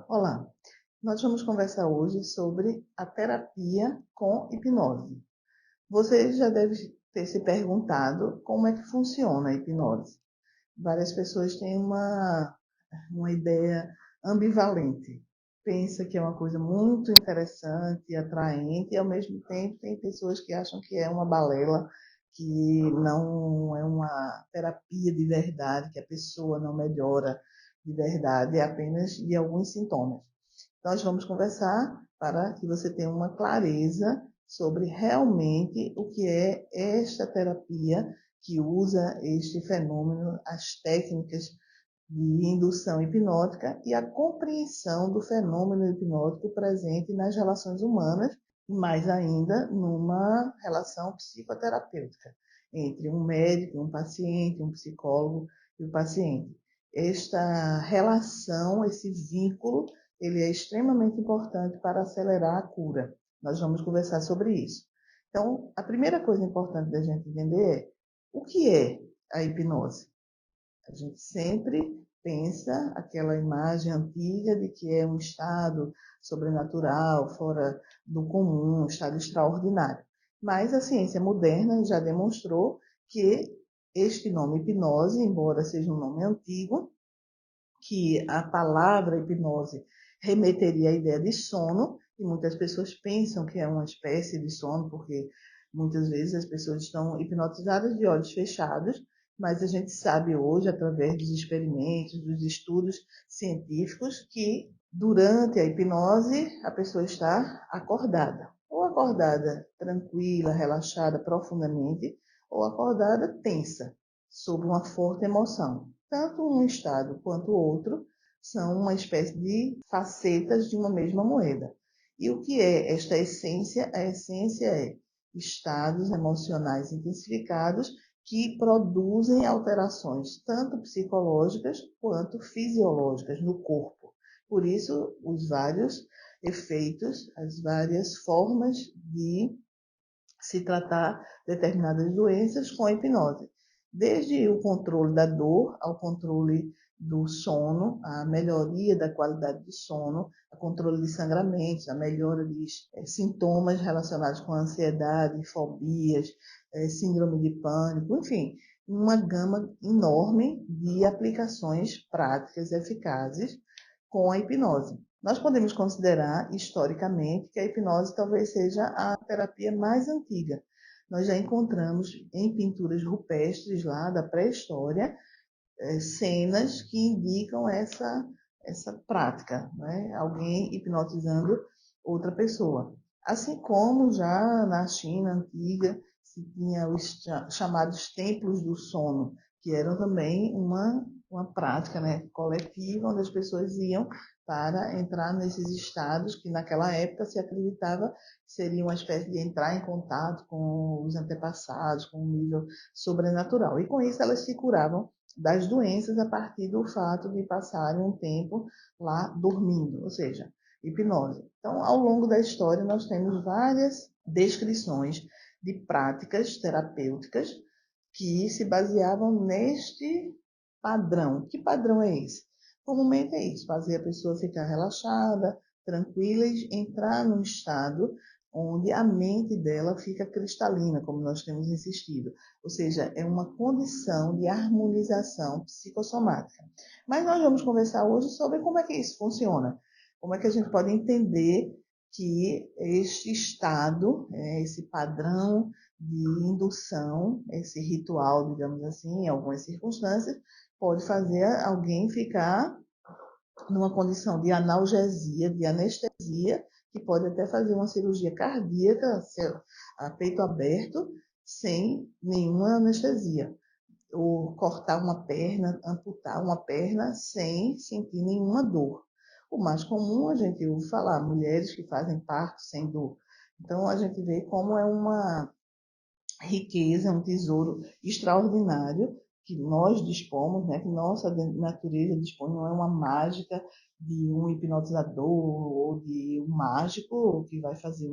Olá, nós vamos conversar hoje sobre a terapia com hipnose. Você já deve ter se perguntado como é que funciona a hipnose. Várias pessoas têm uma ideia ambivalente. Pensa que é uma coisa muito interessante e atraente, e ao mesmo tempo tem pessoas que acham que é uma balela, que não é uma terapia de verdade, que a pessoa não melhora de verdade, é apenas de alguns sintomas. Nós vamos conversar para que você tenha uma clareza sobre realmente o que é esta terapia que usa este fenômeno, as técnicas de indução hipnótica e a compreensão do fenômeno hipnótico presente nas relações humanas, e mais ainda numa relação psicoterapêutica entre um médico, um paciente, um psicólogo e o paciente. Esta relação, esse vínculo, ele é extremamente importante para acelerar a cura. Nós vamos conversar sobre isso. Então, a primeira coisa importante da gente entender é o que é a hipnose. A gente sempre pensa aquela imagem antiga de que é um estado sobrenatural, fora do comum, um estado extraordinário. Mas a ciência moderna já demonstrou que este nome hipnose, embora seja um nome antigo, que a palavra hipnose remeteria à ideia de sono, e muitas pessoas pensam que é uma espécie de sono, porque muitas vezes as pessoas estão hipnotizadas de olhos fechados, mas a gente sabe hoje, através dos experimentos, dos estudos científicos, que durante a hipnose a pessoa está acordada. Ou acordada tranquila, relaxada profundamente, ou acordada tensa, sob uma forte emoção. Tanto um estado quanto o outro são uma espécie de facetas de uma mesma moeda. E o que é esta essência? A essência é estados emocionais intensificados que produzem alterações tanto psicológicas quanto fisiológicas no corpo. Por isso, os vários efeitos, as várias formas de se tratar determinadas doenças com a hipnose. Desde o controle da dor ao controle do sono, a melhoria da qualidade do sono, o controle de sangramentos, a melhora de sintomas relacionados com ansiedade, fobias, síndrome de pânico, enfim, uma gama enorme de aplicações práticas eficazes com a hipnose. Nós podemos considerar, historicamente, que a hipnose talvez seja a terapia mais antiga. Nós já encontramos em pinturas rupestres lá da pré-história cenas que indicam essa prática, né? Alguém hipnotizando outra pessoa. Assim como já na China antiga se tinha os chamados templos do sono, que eram também uma prática, né, coletiva, onde as pessoas iam para entrar nesses estados que naquela época se acreditava que seria uma espécie de entrar em contato com os antepassados, com um nível sobrenatural. E com isso elas se curavam das doenças a partir do fato de passarem um tempo lá dormindo, ou seja, hipnose. Então, ao longo da história, nós temos várias descrições de práticas terapêuticas que se baseavam neste padrão. Que padrão é esse? Comumente é isso, fazer a pessoa ficar relaxada, tranquila e entrar num estado onde a mente dela fica cristalina, como nós temos insistido. Ou seja, é uma condição de harmonização psicossomática. Mas nós vamos conversar hoje sobre como é que isso funciona. Como é que a gente pode entender que este estado, esse padrão de indução, esse ritual, digamos assim, em algumas circunstâncias, pode fazer alguém ficar numa condição de analgesia, de anestesia, que pode até fazer uma cirurgia cardíaca, a peito aberto, sem nenhuma anestesia. Ou cortar uma perna, amputar uma perna sem sentir nenhuma dor. O mais comum a gente ouve falar, mulheres que fazem parto sem dor. Então a gente vê como é uma riqueza, um tesouro extraordinário que nós dispomos, né, que nossa natureza dispõe, não é uma mágica de um hipnotizador ou de um mágico que vai fazer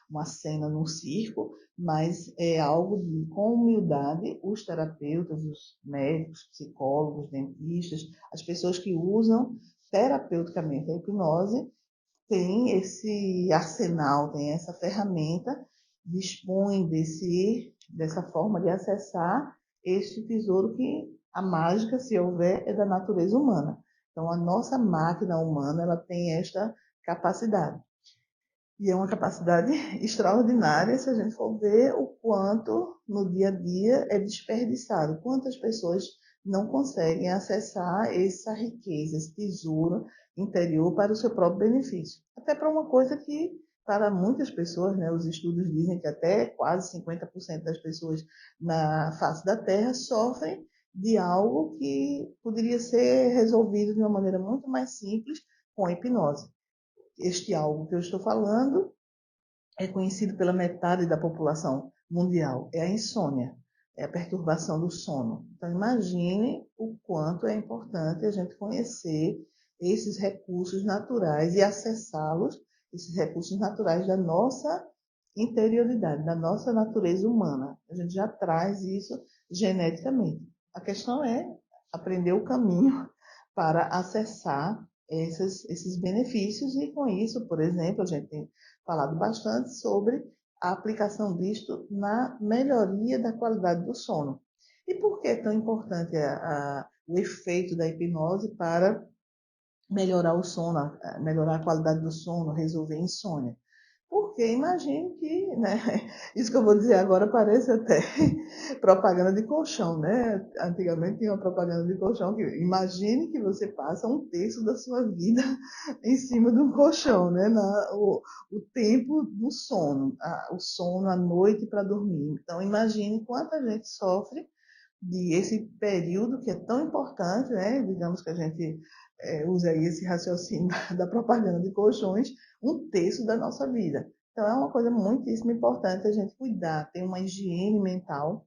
uma cena num circo, mas é algo de, com humildade, os terapeutas, os médicos, psicólogos, dentistas, as pessoas que usam terapeuticamente a hipnose, tem esse arsenal, tem essa ferramenta, dispõe dessa forma de acessar este tesouro que a mágica, se houver, é da natureza humana. Então, a nossa máquina humana, ela tem esta capacidade. E é uma capacidade extraordinária se a gente for ver o quanto no dia a dia é desperdiçado, quantas pessoas não conseguem acessar essa riqueza, esse tesouro interior para o seu próprio benefício. Até para uma coisa que, para muitas pessoas, né, os estudos dizem que até quase 50% das pessoas na face da Terra sofrem de algo que poderia ser resolvido de uma maneira muito mais simples com a hipnose. Este algo que eu estou falando é conhecido pela metade da população mundial, é a insônia, é a perturbação do sono. Então, imagine o quanto é importante a gente conhecer esses recursos naturais e acessá-los, esses recursos naturais da nossa interioridade, da nossa natureza humana. A gente já traz isso geneticamente. A questão é aprender o caminho para acessar esses benefícios e com isso, por exemplo, a gente tem falado bastante sobre a aplicação disto na melhoria da qualidade do sono. E por que é tão importante o efeito da hipnose para melhorar o sono, melhorar a qualidade do sono, resolver a insônia? Porque imagine que, né, isso que eu vou dizer agora parece até propaganda de colchão, né? Antigamente tinha uma propaganda de colchão que imagine que você passa um terço da sua vida em cima de um colchão, né? O tempo do sono, o sono à noite para dormir. Então imagine quanta gente sofre de esse período que é tão importante, né? Digamos que a gente usa aí esse raciocínio da propaganda de colchões, um terço da nossa vida. Então é uma coisa muitíssimo importante a gente cuidar, ter uma higiene mental,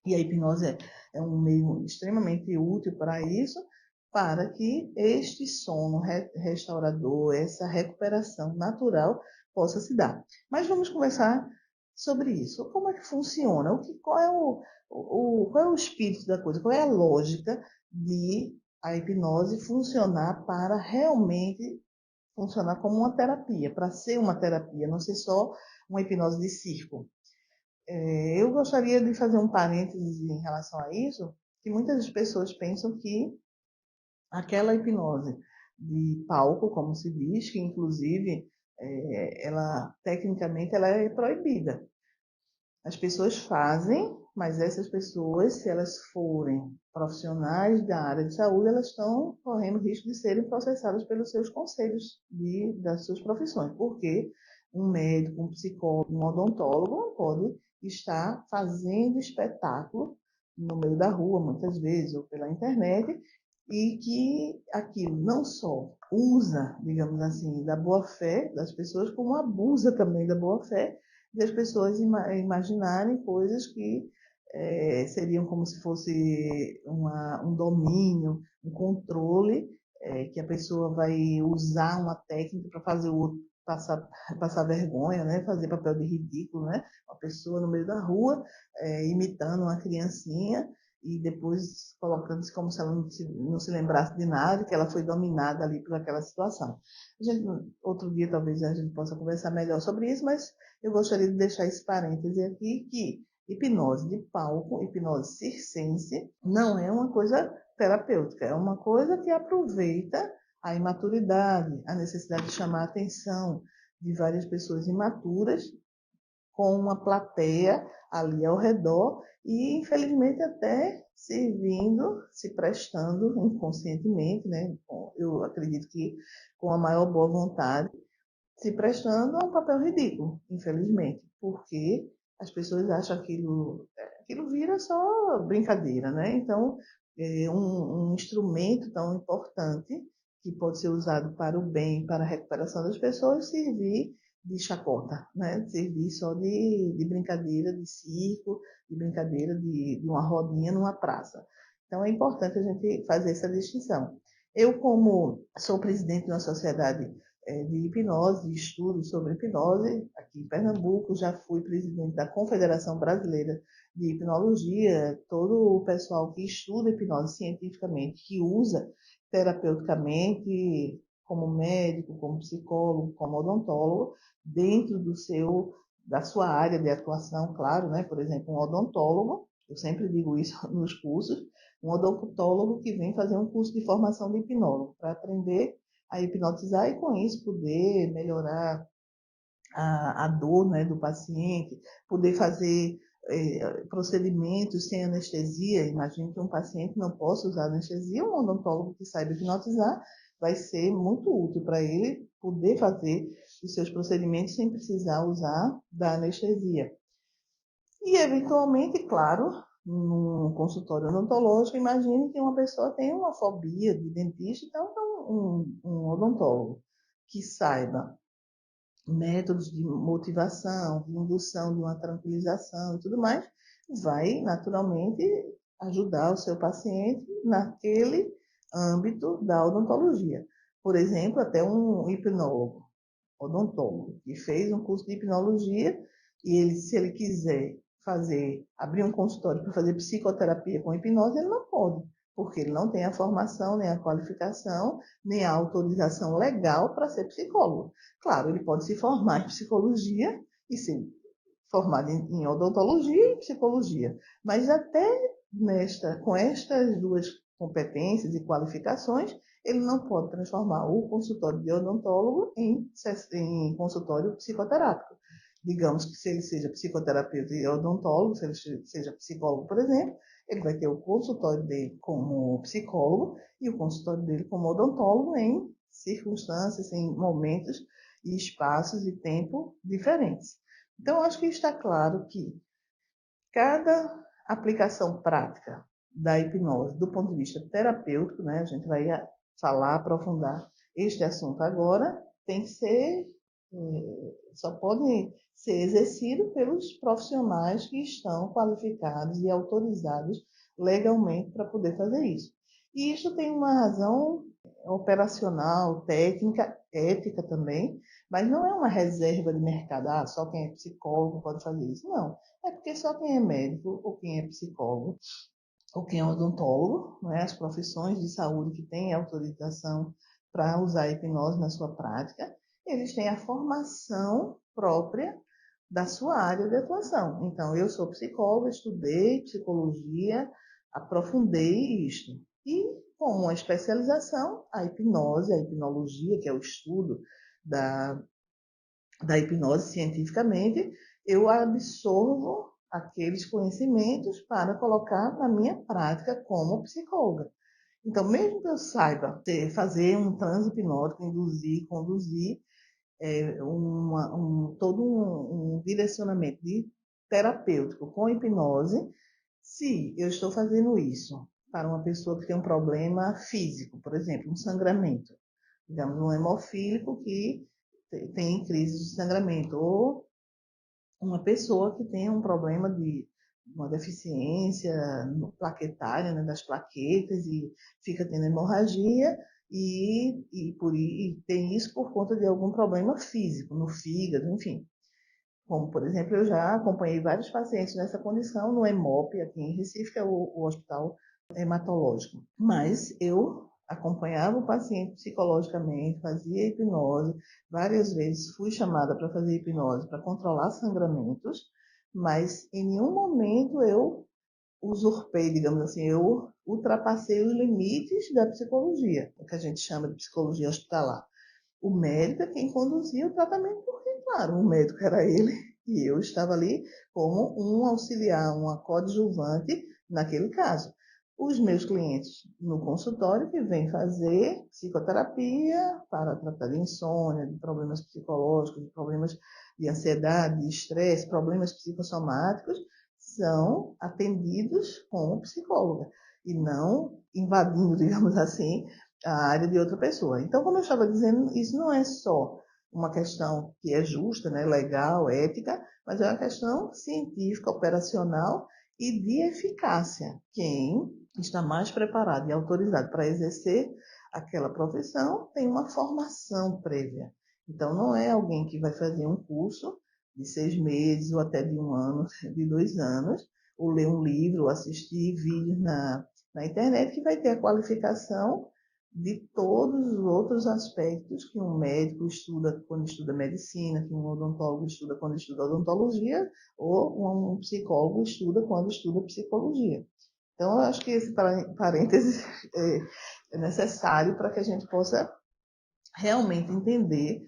e a hipnose é um meio extremamente útil para isso, para que este sono restaurador, essa recuperação natural possa se dar. Mas vamos conversar sobre isso. Como é que funciona? Qual é o espírito da coisa? Qual é a lógica de a hipnose funcionar para realmente funcionar como uma terapia, para ser uma terapia, não ser só uma hipnose de circo? Eu gostaria de fazer um parênteses em relação a isso, que muitas pessoas pensam que aquela hipnose de palco, como se diz, que inclusive ela tecnicamente ela é proibida. As pessoas fazem, mas essas pessoas, se elas forem profissionais da área de saúde, elas estão correndo risco de serem processadas pelos seus conselhos das suas profissões, porque um médico, um psicólogo, um odontólogo não pode estar fazendo espetáculo no meio da rua, muitas vezes, ou pela internet, e que aquilo não só usa, digamos assim, da boa-fé das pessoas, como abusa também da boa-fé de as pessoas imaginarem coisas que seriam como se fosse um domínio, um controle, que a pessoa vai usar uma técnica para fazer o outro passar vergonha, né? Fazer papel de ridículo, né? Uma pessoa no meio da rua imitando uma criancinha e depois colocando-se como se ela não se lembrasse de nada, que ela foi dominada ali por aquela situação. Outro dia talvez a gente possa conversar melhor sobre isso, mas eu gostaria de deixar esse parêntese aqui que hipnose de palco, hipnose circense, não é uma coisa terapêutica, é uma coisa que aproveita a imaturidade, a necessidade de chamar a atenção de várias pessoas imaturas com uma plateia ali ao redor e, infelizmente, até servindo, se prestando inconscientemente, né? Eu acredito que com a maior boa vontade, se prestando a um papel ridículo, infelizmente, porque as pessoas acham aquilo vira só brincadeira, né? Então, um instrumento tão importante que pode ser usado para o bem, para a recuperação das pessoas, servir de chacota, né? Servir só de brincadeira, de circo, de brincadeira de uma rodinha numa praça. Então, é importante a gente fazer essa distinção. Eu, como sou presidente de uma sociedade de hipnose, de estudos sobre hipnose, aqui em Pernambuco, já fui presidente da Confederação Brasileira de Hipnologia, todo o pessoal que estuda hipnose cientificamente, que usa terapeuticamente, como médico, como psicólogo, como odontólogo, dentro da sua área de atuação, claro, né? Por exemplo, um odontólogo, eu sempre digo isso nos cursos, um odontólogo que vem fazer um curso de formação de hipnólogo, para aprender a hipnotizar e com isso poder melhorar a dor, né, do paciente, poder fazer procedimentos sem anestesia. Imagine que um paciente não possa usar anestesia, um odontólogo que saiba hipnotizar vai ser muito útil para ele poder fazer os seus procedimentos sem precisar usar da anestesia. E, eventualmente, claro, num consultório odontológico, imagine que uma pessoa tem uma fobia de dentista, então um odontólogo que saiba métodos de motivação, de indução, de uma tranquilização e tudo mais, vai naturalmente ajudar o seu paciente naquele âmbito da odontologia. Por exemplo, até um hipnólogo, odontólogo, que fez um curso de hipnologia e ele, se ele quiser abrir um consultório para fazer psicoterapia com hipnose, ele não pode, porque ele não tem a formação, nem a qualificação, nem a autorização legal para ser psicólogo. Claro, ele pode se formar em psicologia e ser formado em odontologia e psicologia, mas até com estas duas competências e qualificações, ele não pode transformar o consultório de odontólogo em consultório psicoterápico. Digamos que se ele seja psicoterapeuta e odontólogo, se ele seja psicólogo, por exemplo, ele vai ter o consultório dele como psicólogo e o consultório dele como odontólogo em circunstâncias, em momentos e espaços e tempo diferentes. Então, acho que está claro que cada aplicação prática da hipnose, do ponto de vista terapêutico, né, a gente vai falar, aprofundar este assunto agora, tem que ser, só pode ser exercido pelos profissionais que estão qualificados e autorizados legalmente para poder fazer isso. E isso tem uma razão operacional, técnica, ética também, mas não é uma reserva de mercado. Ah, só quem é psicólogo pode fazer isso. Não. É porque só quem é médico, ou quem é psicólogo, ou quem é odontólogo, né, as profissões de saúde que têm autorização para usar a hipnose na sua prática, eles têm a formação própria da sua área de atuação. Então, eu sou psicóloga, estudei psicologia, aprofundei isto. E, como uma especialização, a hipnose, a hipnologia, que é o estudo da, da hipnose cientificamente, eu absorvo aqueles conhecimentos para colocar na minha prática como psicóloga. Então, mesmo que eu saiba fazer um transe hipnótico, induzir, conduzir, todo um direcionamento terapêutico com hipnose, se eu estou fazendo isso para uma pessoa que tem um problema físico, por exemplo, um sangramento, digamos, um hemofílico que tem crise de sangramento, ou uma pessoa que tem um problema de uma deficiência plaquetária, né, das plaquetas, e fica tendo hemorragia, e tem isso por conta de algum problema físico, no fígado, enfim. Como, por exemplo, eu já acompanhei vários pacientes nessa condição no EMOP, aqui em Recife, que é o Hospital Hematológico. Mas eu acompanhava o paciente psicologicamente, fazia hipnose, várias vezes fui chamada para fazer hipnose para controlar sangramentos, mas em nenhum momento eu usurpei, digamos assim, eu ultrapassei os limites da psicologia, o que a gente chama de psicologia hospitalar. O médico é quem conduzia o tratamento, porque, claro, o médico era ele e eu estava ali como um auxiliar, uma coadjuvante naquele caso. Os meus clientes no consultório que vêm fazer psicoterapia para tratar de insônia, de problemas psicológicos, de problemas de ansiedade, de estresse, problemas psicossomáticos, são atendidos com psicóloga e não invadindo, digamos assim, a área de outra pessoa. Então, como eu estava dizendo, isso não é só uma questão que é justa, né, legal, ética, mas é uma questão científica, operacional e de eficácia. Quem está mais preparado e autorizado para exercer aquela profissão tem uma formação prévia. Então, não é alguém que vai fazer um curso de 6 meses ou até de 1 ano, de 2 anos, ou ler um livro, ou assistir vídeos na internet, que vai ter a qualificação de todos os outros aspectos que um médico estuda quando estuda medicina, que um odontólogo estuda quando estuda odontologia, ou um psicólogo estuda quando estuda psicologia. Então, eu acho que esse parêntese é necessário para que a gente possa realmente entender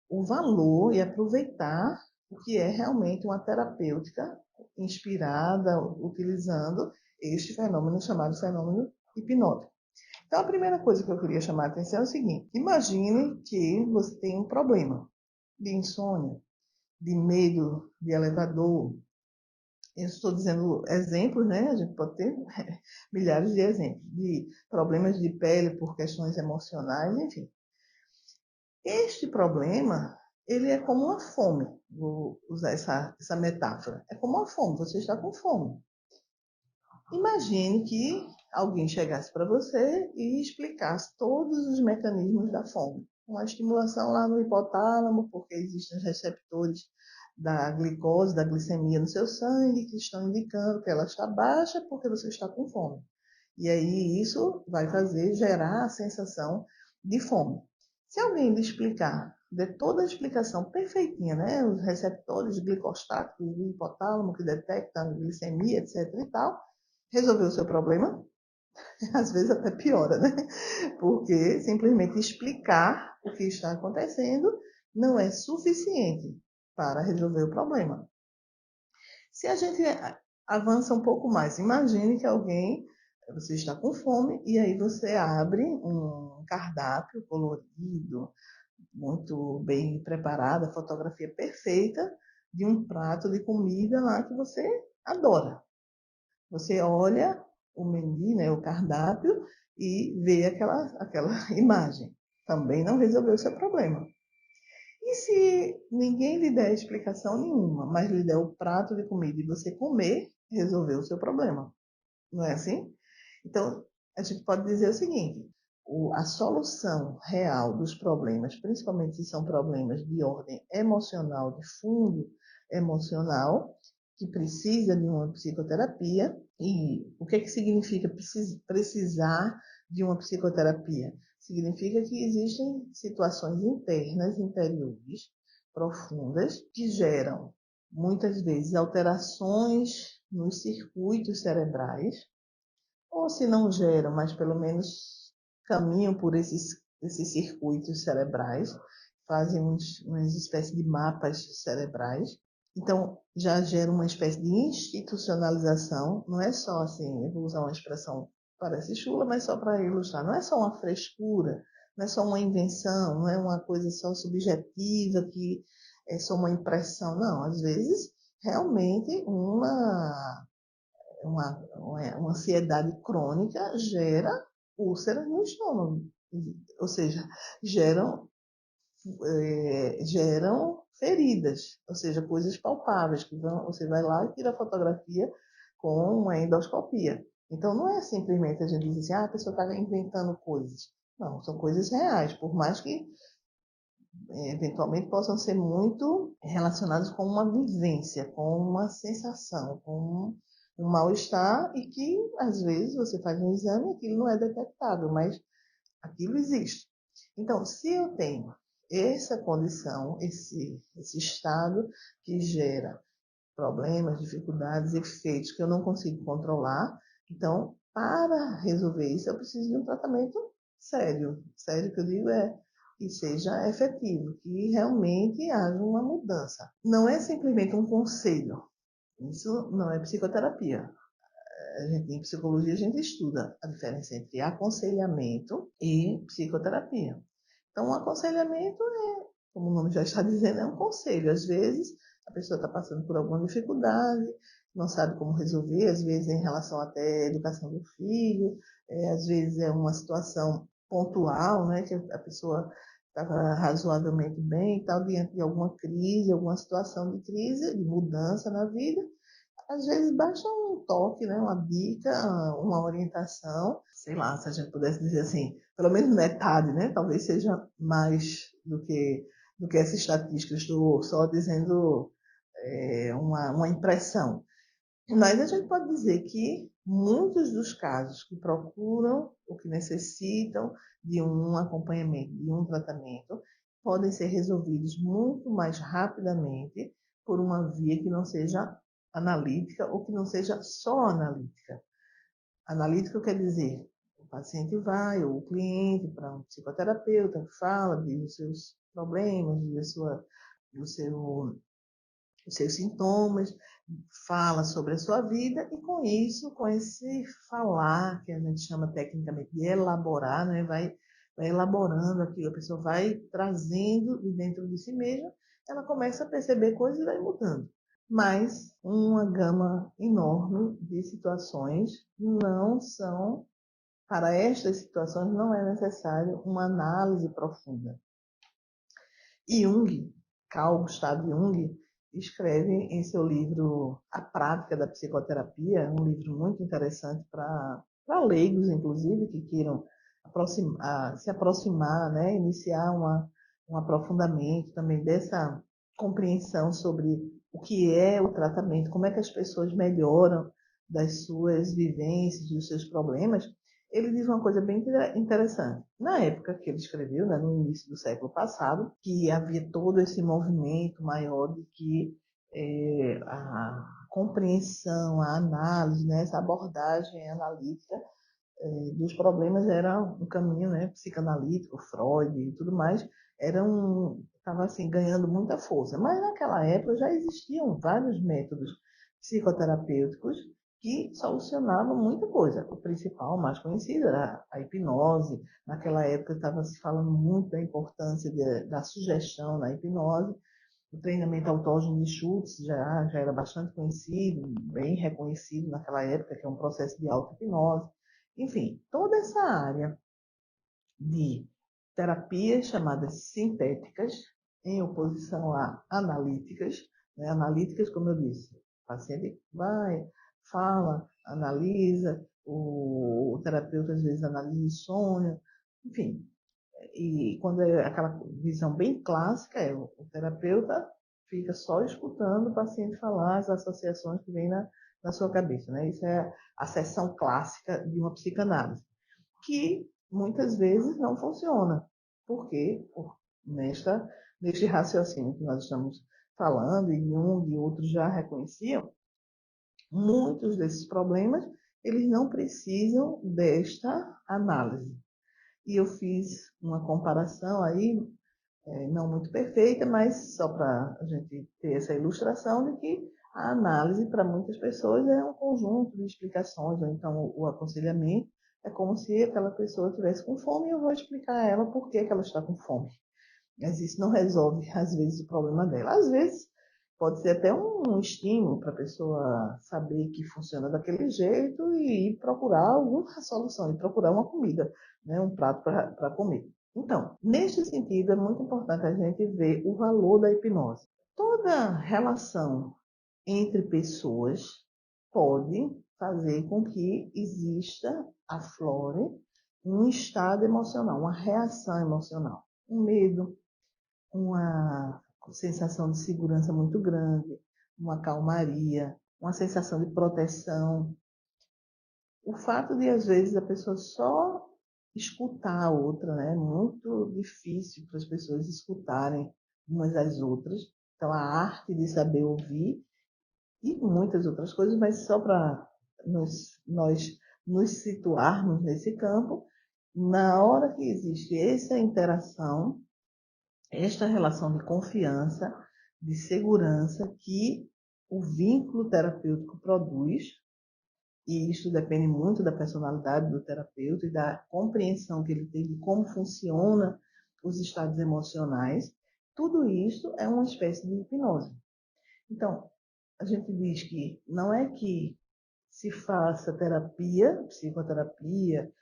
o valor e aproveitar o que é realmente uma terapêutica inspirada, utilizando este fenômeno chamado fenômeno hipnótico. Então, a primeira coisa que eu queria chamar a atenção é o seguinte: imagine que você tem um problema de insônia, de medo de elevador. Eu estou dizendo exemplos, né? A gente pode ter milhares de exemplos, de problemas de pele por questões emocionais, enfim. Este problema, ele é como uma fome. Vou usar essa metáfora. É como uma fome, você está com fome. Imagine que alguém chegasse para você e explicasse todos os mecanismos da fome. Uma estimulação lá no hipotálamo, porque existem os receptores da glicose, da glicemia no seu sangue, que estão indicando que ela está baixa porque você está com fome. E aí isso vai gerar a sensação de fome. Se alguém lhe explicar, de toda a explicação perfeitinha, né? Os receptores glicostáticos do hipotálamo que detectam a glicemia, etc e tal, resolveu o seu problema? Às vezes até piora, né? Porque simplesmente explicar o que está acontecendo não é suficiente para resolver o problema. Se a gente avança um pouco mais, imagine que você está com fome e aí você abre um cardápio colorido, muito bem preparada, fotografia perfeita de um prato de comida lá que você adora. Você olha o menu, né, o cardápio, e vê aquela imagem. Também não resolveu o seu problema. E se ninguém lhe der explicação nenhuma, mas lhe der o prato de comida e você comer, resolveu o seu problema. Não é assim? Então, a gente pode dizer o seguinte: a solução real dos problemas, principalmente se são problemas de ordem emocional, de fundo emocional, que precisa de uma psicoterapia. E o que significa precisar de uma psicoterapia? Significa que existem situações internas, interiores, profundas, que geram, muitas vezes, alterações nos circuitos cerebrais, ou se não geram, mas pelo menos caminham por esses circuitos cerebrais, fazem umas espécies de mapas cerebrais. Então, já gera uma espécie de institucionalização, não é só assim, eu vou usar uma expressão parece chula, mas só para ilustrar, não é só uma frescura, não é só uma invenção, não é uma coisa só subjetiva que é só uma impressão, não, às vezes realmente uma ansiedade crônica gera úlceras no estômago, ou seja, geram feridas, ou seja, coisas palpáveis, que você vai lá e tira a fotografia com uma endoscopia. Então, não é simplesmente a gente dizer assim, a pessoa está inventando coisas. Não, são coisas reais, por mais que eventualmente possam ser muito relacionados com uma vivência, com uma sensação, com um mal-estar e que às vezes você faz um exame e aquilo não é detectável, mas aquilo existe. Então, se eu tenho essa condição, esse estado que gera problemas, dificuldades, efeitos que eu não consigo controlar, então, para resolver isso, eu preciso de um tratamento sério. Sério que eu digo que seja efetivo, que realmente haja uma mudança. Não é simplesmente um conselho. Isso não é psicoterapia. Em psicologia, a gente estuda a diferença entre aconselhamento e psicoterapia. Então, o aconselhamento como o nome já está dizendo, é um conselho. Às vezes, a pessoa está passando por alguma dificuldade, não sabe como resolver, às vezes em relação até à educação do filho, às vezes é uma situação pontual, né, que a pessoa estava razoavelmente bem e tal, diante de alguma crise, alguma situação de crise, de mudança na vida. Às vezes basta um toque, né, uma dica, uma orientação, sei lá, se a gente pudesse dizer assim, pelo menos metade, né, talvez seja mais do que essa estatística. Eu estou só dizendo uma impressão. Mas a gente pode dizer que muitos dos casos que procuram ou que necessitam de um acompanhamento, de um tratamento, podem ser resolvidos muito mais rapidamente por uma via que não seja analítica ou que não seja só analítica. Analítica quer dizer, o paciente vai, ou o cliente, para um psicoterapeuta, fala, diz os seus problemas, diz o seu, os seus sintomas, fala sobre a sua vida e com isso, com esse falar, que a gente chama tecnicamente de elaborar, né, vai elaborando aquilo, a pessoa vai trazendo de dentro de si mesma, ela começa a perceber coisas e vai mudando. Mas uma gama enorme de situações não são, para estas situações não é necessário uma análise profunda. Jung, Carl Gustav Jung, escreve em seu livro A Prática da Psicoterapia, um livro muito interessante para leigos, inclusive, que queiram se aproximar, né, iniciar um aprofundamento também dessa compreensão sobre o que é o tratamento, como é que as pessoas melhoram das suas vivências, dos seus problemas. Ele diz uma coisa bem interessante. Na época que ele escreveu, né, no início do século passado, que havia todo esse movimento maior de que a compreensão, a análise, né, essa abordagem analítica dos problemas era um caminho, né, psicanalítico, Freud e tudo mais, estava assim, ganhando muita força. Mas naquela época já existiam vários métodos psicoterapêuticos que solucionavam muita coisa. O principal, o mais conhecido, era a hipnose. Naquela época estava se falando muito da importância da sugestão na hipnose. O treinamento autógeno de Schultz já era bastante conhecido, bem reconhecido naquela época, que é um processo de auto-hipnose. Enfim, toda essa área de terapias chamadas sintéticas, em oposição a analíticas, né? Analíticas, como eu disse, o paciente vai, fala, analisa, o terapeuta às vezes analisa o sonho, enfim. E quando é aquela visão bem clássica, o terapeuta fica só escutando o paciente falar as associações que vêm na sua cabeça, né? Isso é a seção clássica de uma psicanálise que muitas vezes não funciona. Por quê? Neste raciocínio que nós estamos falando, e Jung e outros já reconheciam, muitos desses problemas, eles não precisam desta análise. E eu fiz uma comparação aí, não muito perfeita, mas só para a gente ter essa ilustração de que a análise para muitas pessoas é um conjunto de explicações, ou então o aconselhamento é como se aquela pessoa estivesse com fome e eu vou explicar a ela por que ela está com fome. Mas isso não resolve, às vezes, o problema dela. Às vezes, pode ser até um estímulo para a pessoa saber que funciona daquele jeito e ir procurar alguma solução, e procurar uma comida, né, um prato para comer. Então, neste sentido, é muito importante a gente ver o valor da hipnose. Toda relação entre pessoas pode fazer com que exista, aflore, um estado emocional, uma reação emocional, um medo, uma sensação de segurança muito grande, uma calmaria, uma sensação de proteção. O fato de, às vezes, a pessoa só escutar a outra, né? É muito difícil para as pessoas escutarem umas às outras. Então, a arte de saber ouvir e muitas outras coisas, mas só para nós nos situarmos nesse campo, na hora que existe essa interação, esta relação de confiança, de segurança que o vínculo terapêutico produz, e isso depende muito da personalidade do terapeuta e da compreensão que ele tem de como funciona os estados emocionais, tudo isso é uma espécie de hipnose. Então, a gente diz que não é que se faça terapia, psicoterapia,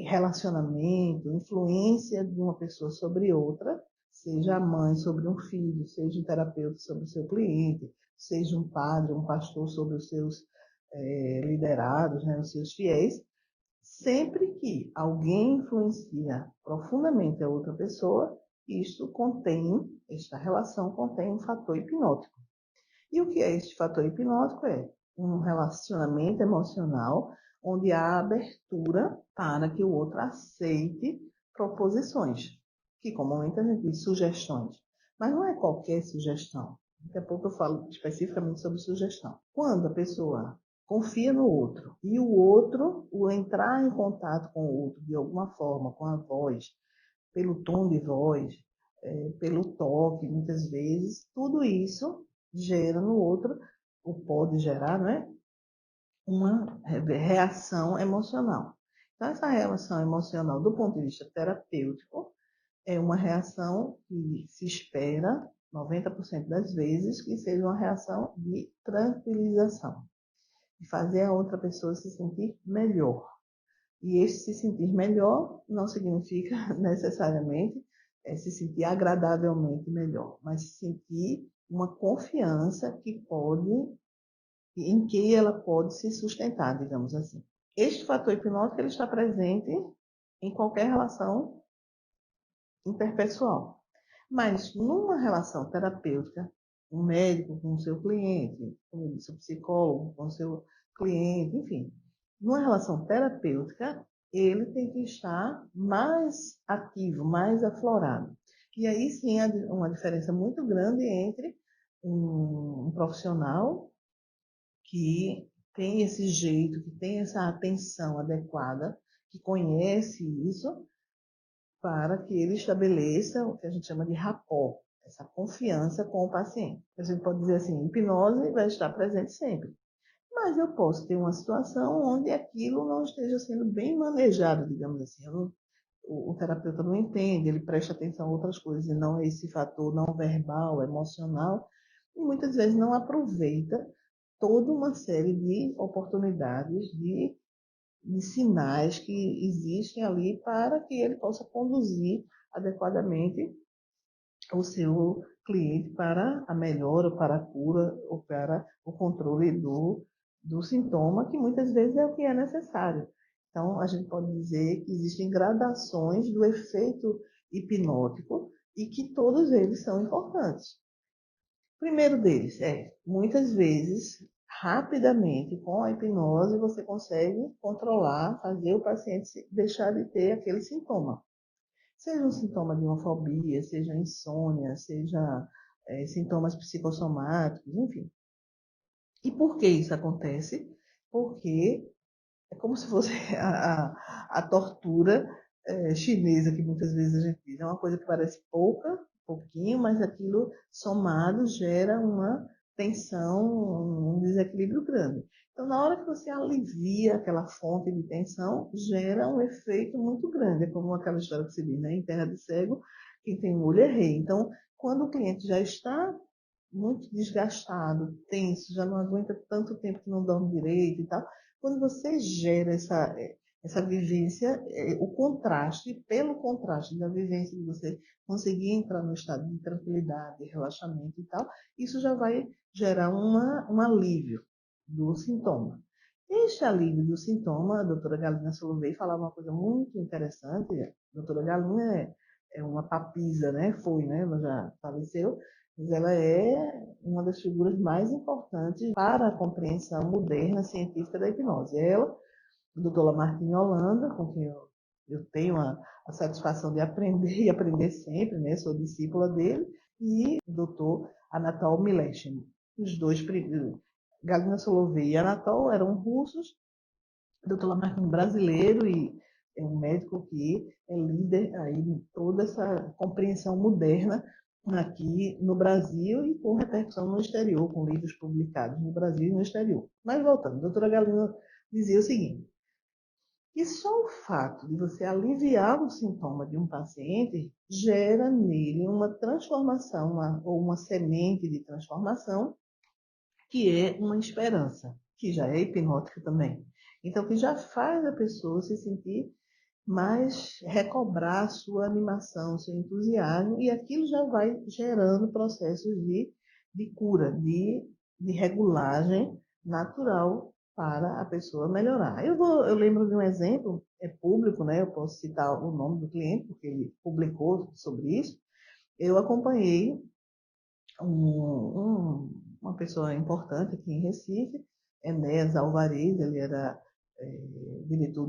relacionamento, influência de uma pessoa sobre outra, seja a mãe sobre um filho, seja um terapeuta sobre o seu cliente, seja um padre, um pastor sobre os seus liderados, né, os seus fiéis, sempre que alguém influencia profundamente a outra pessoa, esta relação contém um fator hipnótico. E o que é este fator hipnótico? É um relacionamento emocional onde há abertura para que o outro aceite proposições, que comumente a gente diz sugestões, mas não é qualquer sugestão. Daqui a pouco eu falo especificamente sobre sugestão. Quando a pessoa confia no outro e o outro, o entrar em contato com o outro de alguma forma, com a voz, pelo tom de voz, pelo toque, muitas vezes, tudo isso gera no outro, ou pode gerar, né, uma reação emocional. Então, essa reação emocional, do ponto de vista terapêutico, é uma reação que se espera, 90% das vezes, que seja uma reação de tranquilização, de fazer a outra pessoa se sentir melhor. E esse se sentir melhor não significa necessariamente se sentir agradavelmente melhor, mas se sentir uma confiança em que ela pode se sustentar, digamos assim. Este fator hipnótico ele está presente em qualquer relação interpessoal. Mas numa relação terapêutica, um médico com o seu cliente, como eu disse, o psicólogo com o seu cliente, enfim, numa relação terapêutica, ele tem que estar mais ativo, mais aflorado. E aí sim há uma diferença muito grande entre um profissional que tem esse jeito, que tem essa atenção adequada, que conhece isso, para que ele estabeleça o que a gente chama de rapport, essa confiança com o paciente. A gente pode dizer assim, hipnose vai estar presente sempre. Mas eu posso ter uma situação onde aquilo não esteja sendo bem manejado, digamos assim. O terapeuta não entende, ele presta atenção a outras coisas e não a esse fator não verbal, emocional, e muitas vezes não aproveita toda uma série de oportunidades de sinais que existem ali para que ele possa conduzir adequadamente o seu cliente para a melhora, para a cura ou para o controle do sintoma, que muitas vezes é o que é necessário. Então, a gente pode dizer que existem gradações do efeito hipnótico e que todos eles são importantes. O primeiro deles é, muitas vezes, rapidamente, com a hipnose, você consegue controlar, fazer o paciente deixar de ter aquele sintoma. Seja um sintoma de uma fobia, seja insônia, seja sintomas psicossomáticos, enfim. E por que isso acontece? Porque é como se fosse a tortura chinesa, que muitas vezes a gente diz. É uma coisa que parece pouquinho, mas aquilo somado gera uma tensão, um desequilíbrio grande. Então, na hora que você alivia aquela fonte de tensão, gera um efeito muito grande. É como aquela história que se diz, né? Em terra de cego, quem tem um olho é rei. Então, quando o cliente já está muito desgastado, tenso, já não aguenta tanto tempo que não dorme direito e tal, quando você gera essa vivência, o contraste, pelo contraste da vivência de você conseguir entrar no estado de tranquilidade, relaxamento e tal, isso já vai gerar um alívio do sintoma. Este alívio do sintoma, a doutora Galina Solo veio falar uma coisa muito interessante. A doutora Galina é uma papisa, né? Foi, né? Ela já faleceu, mas ela é uma das figuras mais importantes para a compreensão moderna científica da hipnose. Ela, o Dr. Lamartine Holanda, com quem eu tenho a satisfação de aprender e aprender sempre, né? Sou discípula dele, e o Dr. Anatol Mileshin. Os dois primeiros, Galina Solovey e Anatol, eram russos. O Dr. Lamartine brasileiro e é um médico que é líder aí em toda essa compreensão moderna aqui no Brasil e com repercussão no exterior, com livros publicados no Brasil e no exterior. Mas voltando, a doutora Galina dizia o seguinte, que só o fato de você aliviar o sintoma de um paciente gera nele uma transformação, ou uma semente de transformação, que é uma esperança, que já é hipnótica também. Então, que já faz a pessoa se sentir mais, recobrar sua animação, seu entusiasmo, e aquilo já vai gerando processos de cura, de regulagem natural para a pessoa melhorar. Eu lembro de um exemplo, é público, né? Eu posso citar o nome do cliente, porque ele publicou sobre isso. Eu acompanhei uma pessoa importante aqui em Recife, Enéas Alvarez, ele era diretor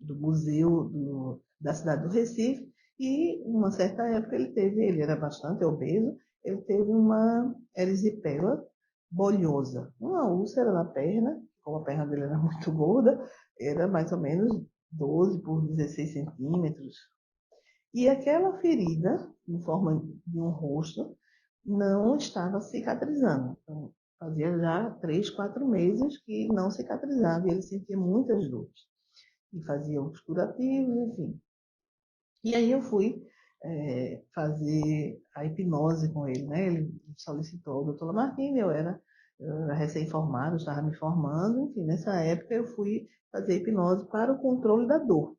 do museu da cidade do Recife, e em uma certa época ele era bastante obeso, ele teve uma erisipela bolhosa, uma úlcera na perna, como a perna dele era muito gorda, era mais ou menos 12 por 16 centímetros. E aquela ferida, em forma de um rosto, não estava cicatrizando. Então, fazia já 3, 4 meses que não cicatrizava e ele sentia muitas dores. E fazia os curativos, enfim. E aí eu fui fazer a hipnose com ele, né? Ele solicitou o doutor Lamartine, eu era recém-formado, estava me formando, enfim, nessa época eu fui fazer hipnose para o controle da dor.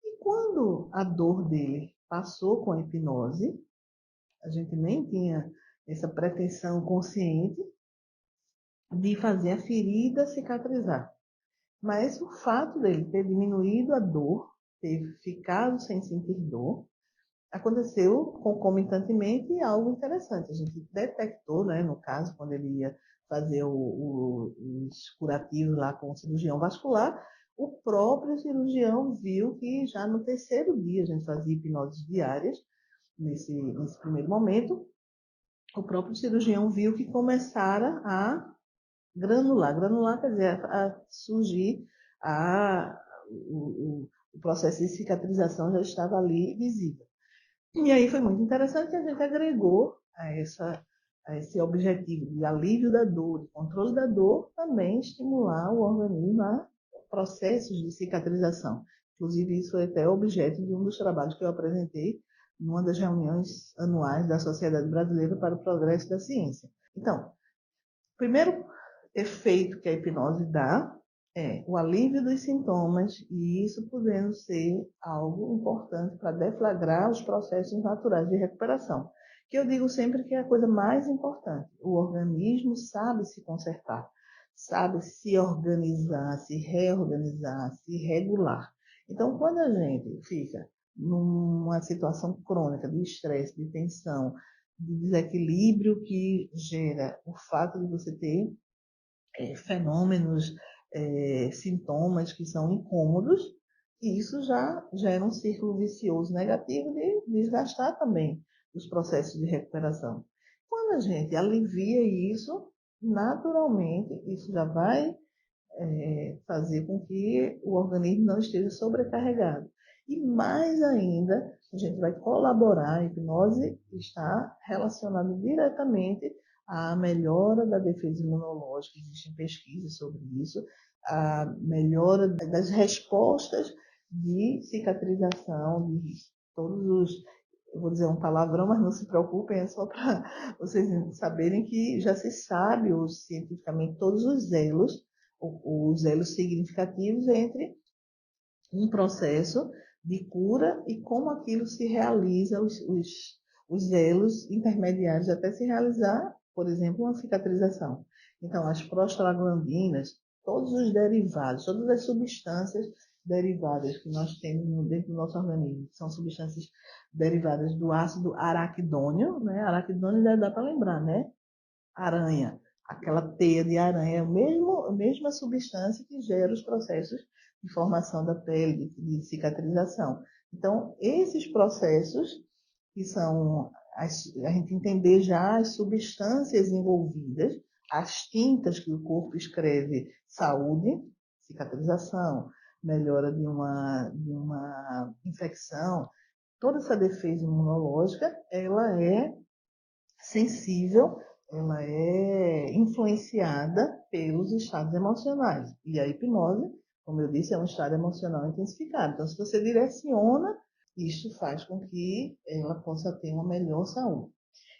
E quando a dor dele passou com a hipnose, a gente nem tinha essa pretensão consciente de fazer a ferida cicatrizar. Mas o fato dele ter diminuído a dor, ter ficado sem sentir dor, aconteceu concomitantemente algo interessante. A gente detectou, né, no caso, quando ele ia fazer os curativos lá com o cirurgião vascular, o próprio cirurgião viu que já no terceiro dia a gente fazia hipnoses diárias, nesse primeiro momento, o próprio cirurgião viu que começara a granular. Granular quer dizer, a surgir, a, o processo de cicatrização já estava ali visível. E aí foi muito interessante que a gente agregou a esse objetivo de alívio da dor, de controle da dor, também estimular o organismo a processos de cicatrização. Inclusive, isso foi até objeto de um dos trabalhos que eu apresentei numa das reuniões anuais da Sociedade Brasileira para o Progresso da Ciência. Então, o primeiro efeito que a hipnose dá é o alívio dos sintomas, e isso podendo ser algo importante para deflagrar os processos naturais de recuperação. Que eu digo sempre que é a coisa mais importante. O organismo sabe se consertar, sabe se organizar, se reorganizar, se regular. Então, quando a gente fica numa situação crônica de estresse, de tensão, de desequilíbrio que gera o fato de você ter fenômenos, sintomas que são incômodos, e isso já gera um círculo vicioso negativo de desgastar também os processos de recuperação. Quando a gente alivia isso, naturalmente isso já vai fazer com que o organismo não esteja sobrecarregado. E mais ainda, a gente vai colaborar, a hipnose está relacionada diretamente à melhora da defesa imunológica, existem pesquisas sobre isso, a melhora das respostas de cicatrização, de todos os, eu vou dizer um palavrão, mas não se preocupem, é só para vocês saberem que já se sabe cientificamente todos os elos significativos entre um processo de cura e como aquilo se realiza, os elos intermediários até se realizar, por exemplo, uma cicatrização. Então, as prostaglandinas, todos os derivados, todas as substâncias derivadas que nós temos dentro do nosso organismo, que são substâncias derivadas do ácido araquidônio, né? Araquidônio dá para lembrar, né? Aranha, aquela teia de aranha, é a mesma substância que gera os processos de formação da pele, de cicatrização. Então, esses processos, que são a gente entender já as substâncias envolvidas, as tintas que o corpo escreve saúde, cicatrização, melhora de uma infecção, toda essa defesa imunológica, ela é sensível, ela é influenciada pelos estados emocionais. E a hipnose, como eu disse, é um estado emocional intensificado. Então, se você direciona, isso faz com que ela possa ter uma melhor saúde.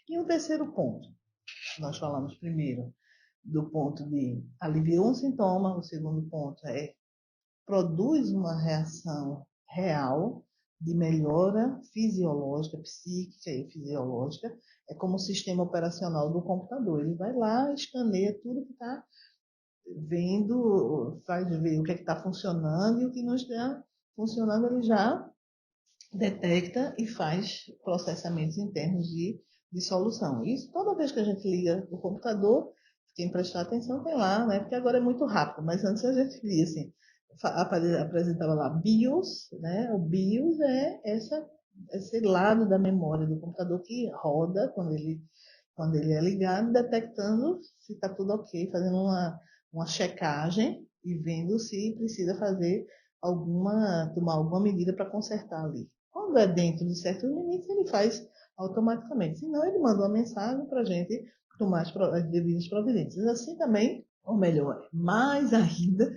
E o terceiro ponto, nós falamos primeiro do ponto de aliviar um sintoma, o segundo ponto é produz uma reação real de melhora fisiológica, psíquica e fisiológica. É como o sistema operacional do computador. Ele vai lá, escaneia tudo que está vendo, faz ver o que está funcionando, e o que não está funcionando ele já detecta e faz processamentos internos de solução. Isso toda vez que a gente liga o computador, Quem prestar atenção tem lá, né? Porque agora é muito rápido, mas antes a gente via assim, apresentava lá BIOS, né? O BIOS é esse lado da memória do computador que roda quando ele é ligado, detectando se está tudo ok, fazendo uma checagem e vendo se precisa fazer tomar alguma medida para consertar ali. Quando é dentro de certos limites, ele faz automaticamente. Senão, ele manda uma mensagem para a gente tomar as devidas providências. Assim também, ou melhor, mais ainda,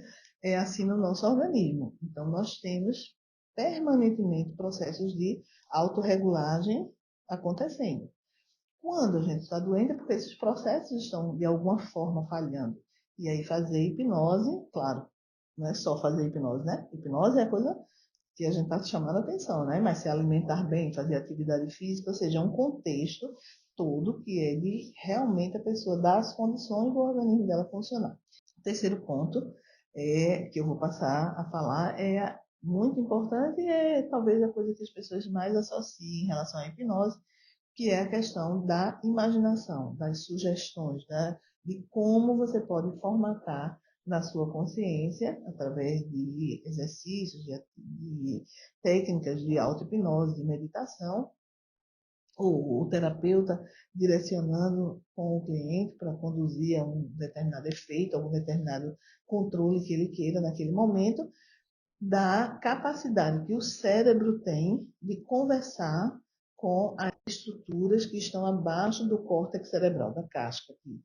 é assim no nosso organismo. Então, nós temos permanentemente processos de autorregulagem acontecendo. Quando a gente está doente, é porque esses processos estão, de alguma forma, falhando. E aí, fazer hipnose, claro, não é só fazer hipnose, né? Hipnose é a coisa que a gente está chamando a atenção, né? Mas se alimentar bem, fazer atividade física, ou seja, é um contexto todo que é de realmente a pessoa dar as condições do organismo dela funcionar. O terceiro ponto que eu vou passar a falar é muito importante e é talvez a coisa que as pessoas mais associem em relação à hipnose, que é a questão da imaginação, das sugestões, né? De como você pode formatar na sua consciência, através de exercícios, de técnicas de auto-hipnose, de meditação, ou o terapeuta direcionando com o cliente para conduzir a um determinado efeito, a um determinado controle que ele queira naquele momento, da capacidade que o cérebro tem de conversar com as estruturas que estão abaixo do córtex cerebral, da casca aqui,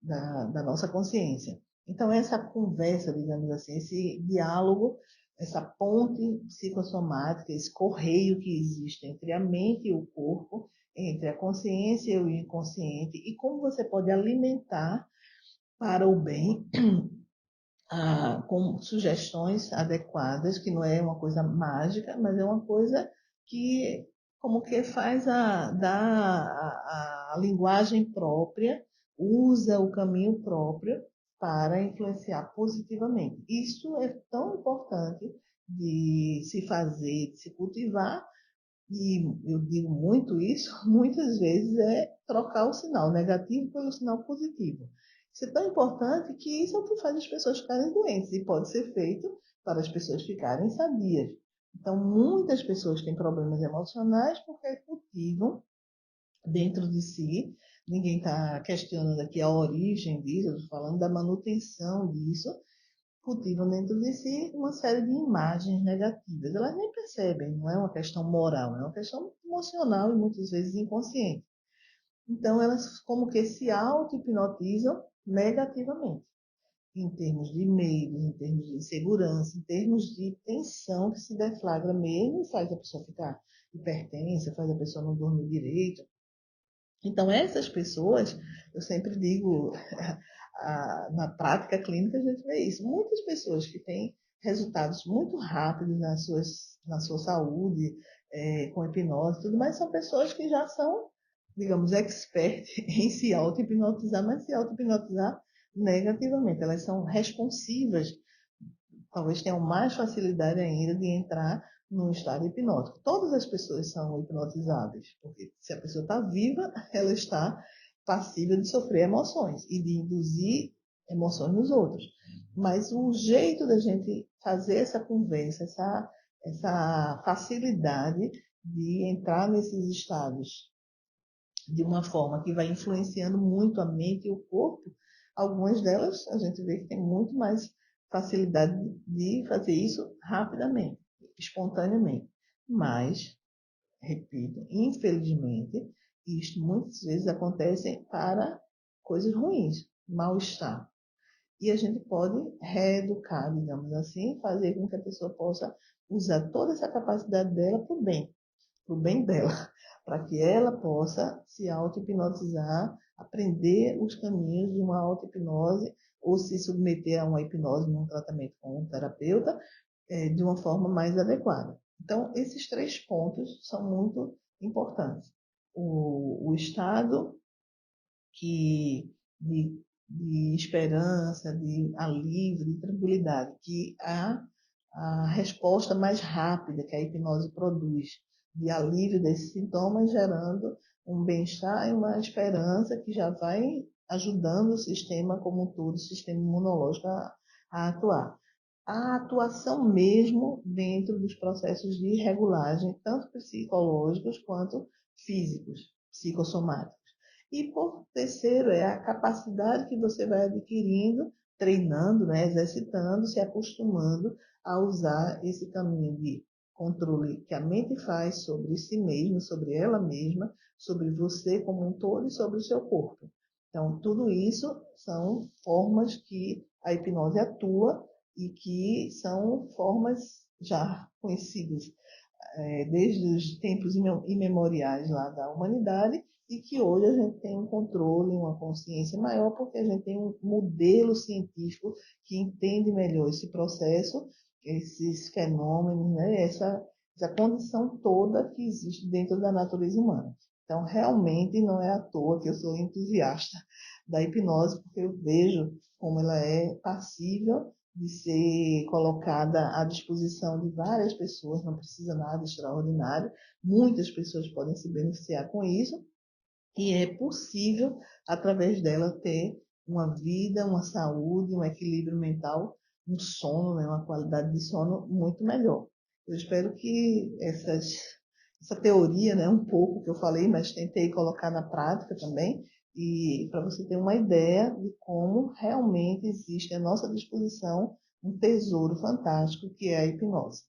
da nossa consciência. Então, essa conversa, digamos assim, esse diálogo, essa ponte psicossomática, esse correio que existe entre a mente e o corpo, entre a consciência e o inconsciente, e como você pode alimentar para o bem com sugestões adequadas, que não é uma coisa mágica, mas é uma coisa que como que faz a linguagem própria, usa o caminho próprio para influenciar positivamente. Isso é tão importante de se fazer, de se cultivar, e eu digo muito isso, muitas vezes é trocar o sinal negativo pelo sinal positivo. Isso é tão importante que isso é o que faz as pessoas ficarem doentes e pode ser feito para as pessoas ficarem sadias. Então, muitas pessoas têm problemas emocionais porque cultivam dentro de si, ninguém está questionando aqui a origem disso, eu estou falando da manutenção disso, cultivam dentro de si uma série de imagens negativas. Elas nem percebem, não é uma questão moral, é uma questão emocional e muitas vezes inconsciente. Então, elas como que se auto-hipnotizam negativamente, em termos de medo, em termos de insegurança, em termos de tensão que se deflagra mesmo e faz a pessoa ficar hipertensa, faz a pessoa não dormir direito. Então, essas pessoas, eu sempre digo, na prática clínica a gente vê isso. Muitas pessoas que têm resultados muito rápidos na sua saúde, com hipnose e tudo, mas são pessoas que já são, digamos, expert em se auto-hipnotizar, mas se auto-hipnotizar negativamente. Elas são responsivas, talvez tenham mais facilidade ainda de entrar num estado hipnótico. Todas as pessoas são hipnotizáveis, porque se a pessoa está viva, ela está passível de sofrer emoções e de induzir emoções nos outros. Mas o jeito da gente fazer essa conversa, essa facilidade de entrar nesses estados de uma forma que vai influenciando muito a mente e o corpo, algumas delas a gente vê que tem muito mais facilidade de fazer isso rapidamente, espontaneamente. Mas, repito, infelizmente, isto muitas vezes acontece para coisas ruins, mal-estar. E a gente pode reeducar, digamos assim, fazer com que a pessoa possa usar toda essa capacidade dela para o bem dela, para que ela possa se auto-hipnotizar, aprender os caminhos de uma auto-hipnose ou se submeter a uma hipnose num tratamento com um terapeuta de uma forma mais adequada. Então, esses três pontos são muito importantes. O estado que, de esperança, de alívio, de tranquilidade, que a resposta mais rápida que a hipnose produz de alívio desses sintomas, gerando um bem-estar e uma esperança que já vai ajudando o sistema como um todo, o sistema imunológico a atuar. A atuação mesmo dentro dos processos de regulagem, tanto psicológicos quanto físicos, psicossomáticos. E por terceiro, é a capacidade que você vai adquirindo, treinando, né, exercitando, se acostumando a usar esse caminho de controle que a mente faz sobre si mesma, sobre ela mesma, sobre você como um todo e sobre o seu corpo. Então, tudo isso são formas que a hipnose atua e que são formas já conhecidas desde os tempos imemoriais lá da humanidade e que hoje a gente tem um controle, uma consciência maior, porque a gente tem um modelo científico que entende melhor esse processo, esses fenômenos, né, essa condição toda que existe dentro da natureza humana. Então, realmente não é à toa que eu sou entusiasta da hipnose, porque eu vejo como ela é passível de ser colocada à disposição de várias pessoas, não precisa nada extraordinário, muitas pessoas podem se beneficiar com isso, e é possível, através dela, ter uma vida, uma saúde, um equilíbrio mental, um sono, né, uma qualidade de sono muito melhor. Eu espero que essa teoria, né, um pouco que eu falei, mas tentei colocar na prática também, e para você ter uma ideia de como realmente existe à nossa disposição um tesouro fantástico que é a hipnose.